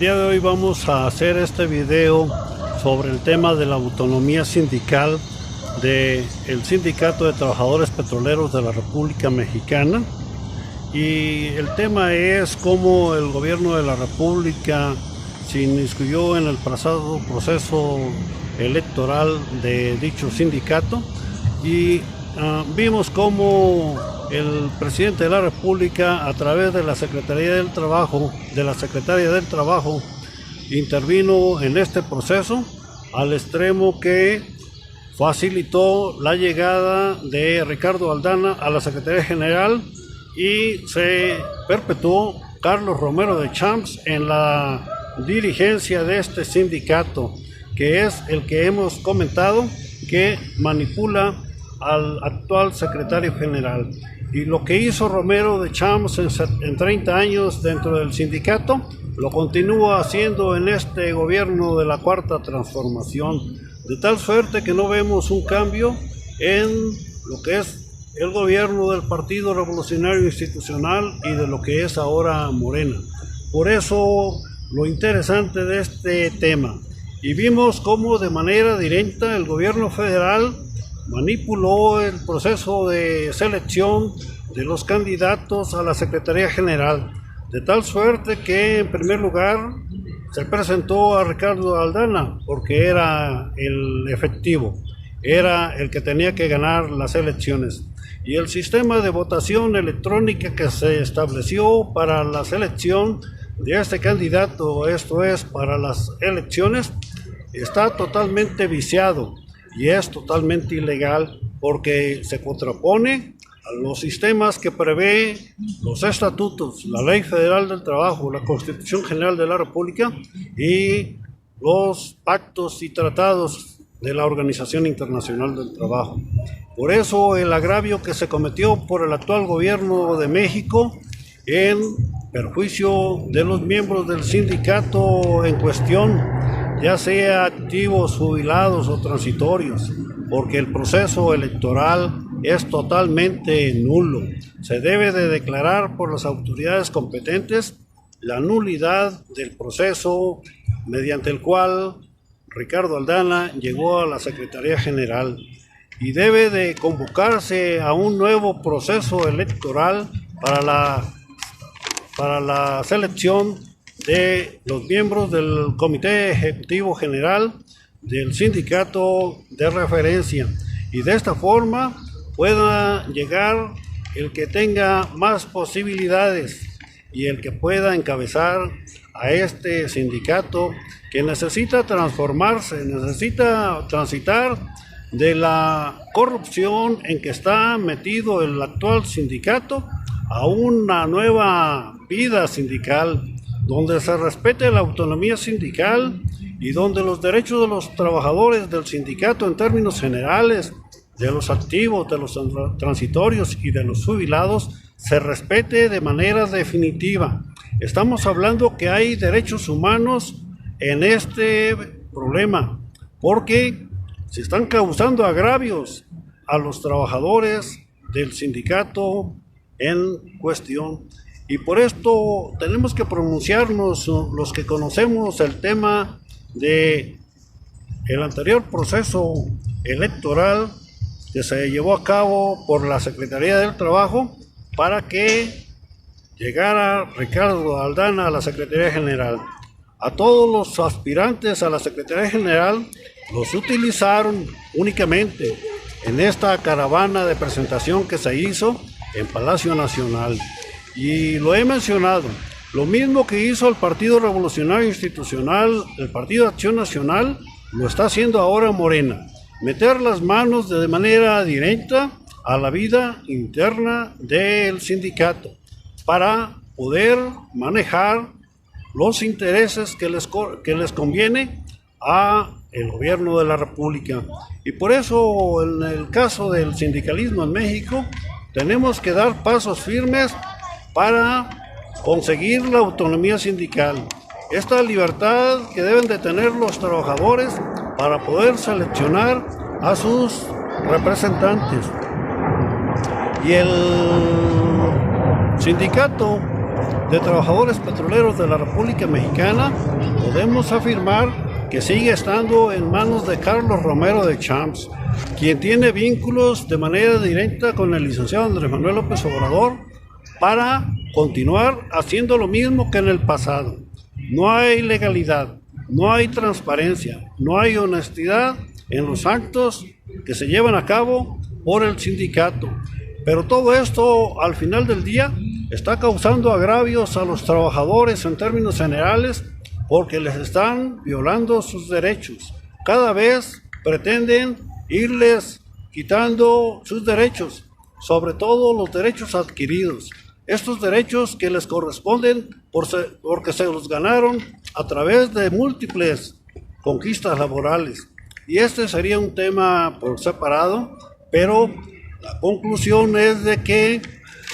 día de hoy vamos a hacer este video sobre el tema de la autonomía sindical del Sindicato de Trabajadores Petroleros de la República Mexicana, y el tema es cómo el gobierno de la República se inmiscuyó en el pasado proceso electoral de dicho sindicato, y vimos cómo el presidente de la República, a través de la Secretaría del Trabajo, intervino en este proceso al extremo que facilitó la llegada de Ricardo Aldana a la Secretaría General y se perpetuó Carlos Romero de Champs en la dirigencia de este sindicato, que es el que hemos comentado que manipula al actual secretario general. Y lo que hizo Romero de Champs en 30 años dentro del sindicato, lo continúa haciendo en este gobierno de la Cuarta Transformación, de tal suerte que no vemos un cambio en lo que es el gobierno del Partido Revolucionario Institucional y de lo que es ahora Morena. Por eso lo interesante de este tema, y vimos cómo de manera directa el gobierno federal manipuló el proceso de selección de los candidatos a la Secretaría General, de tal suerte que en primer lugar se presentó a Ricardo Aldana porque era el efectivo, era el que tenía que ganar las elecciones, y el sistema de votación electrónica que se estableció para la selección de este candidato, esto es para las elecciones, está totalmente viciado y es totalmente ilegal, porque se contrapone a los sistemas que prevé los estatutos, la Ley Federal del Trabajo, la Constitución General de la República y los pactos y tratados de la Organización Internacional del Trabajo. Por eso el agravio que se cometió por el actual gobierno de México en perjuicio de los miembros del sindicato en cuestión, ya sea activos, jubilados o transitorios, porque el proceso electoral es totalmente nulo. Se debe de declarar por las autoridades competentes la nulidad del proceso mediante el cual Ricardo Aldana llegó a la Secretaría General, y debe de convocarse a un nuevo proceso electoral para la selección de los miembros del Comité Ejecutivo General del sindicato de referencia, y de esta forma pueda llegar el que tenga más posibilidades y el que pueda encabezar a este sindicato, que necesita transformarse, necesita transitar de la corrupción en que está metido el actual sindicato a una nueva vida sindical, donde se respete la autonomía sindical y donde los derechos de los trabajadores del sindicato en términos generales, de los activos, de los transitorios y de los jubilados, se respete de manera definitiva. Estamos hablando que hay derechos humanos en este problema, porque se están causando agravios a los trabajadores del sindicato en cuestión. Y por esto tenemos que pronunciarnos los que conocemos el tema de el anterior proceso electoral que se llevó a cabo por la Secretaría del Trabajo para que llegara Ricardo Aldana a la Secretaría General. A todos los aspirantes a la Secretaría General los utilizaron únicamente en esta caravana de presentación que se hizo en Palacio Nacional. Y lo he mencionado, lo mismo que hizo el Partido Revolucionario Institucional, el Partido de Acción Nacional, lo está haciendo ahora Morena. Meter las manos de manera directa a la vida interna del sindicato para poder manejar los intereses que les conviene a el gobierno de la República. Y por eso en el caso del sindicalismo en México tenemos que dar pasos firmes para conseguir la autonomía sindical, esta libertad que deben de tener los trabajadores para poder seleccionar a sus representantes. Y el sindicato de Trabajadores Petroleros de la República Mexicana, podemos afirmar que sigue estando en manos de Carlos Romero de Champs, quien tiene vínculos de manera directa con el licenciado Andrés Manuel López Obrador para continuar haciendo lo mismo que en el pasado. No hay legalidad, no hay transparencia, no hay honestidad en los actos que se llevan a cabo por el sindicato. Pero todo esto, al final del día, está causando agravios a los trabajadores en términos generales porque les están violando sus derechos. Cada vez pretenden irles quitando sus derechos, sobre todo los derechos adquiridos. Estos derechos que les corresponden porque se los ganaron a través de múltiples conquistas laborales. Y este sería un tema por separado, pero la conclusión es de que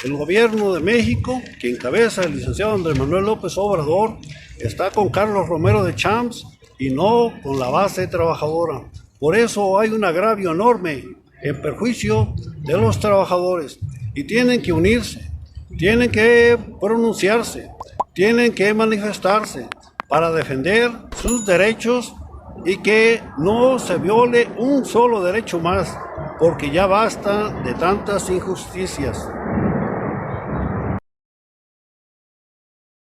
el gobierno de México, que encabeza el licenciado Andrés Manuel López Obrador, está con Carlos Romero de Champs y no con la base trabajadora. Por eso hay un agravio enorme en perjuicio de los trabajadores y tienen que unirse, tienen que pronunciarse, tienen que manifestarse para defender sus derechos y que no se viole un solo derecho más, porque ya basta de tantas injusticias.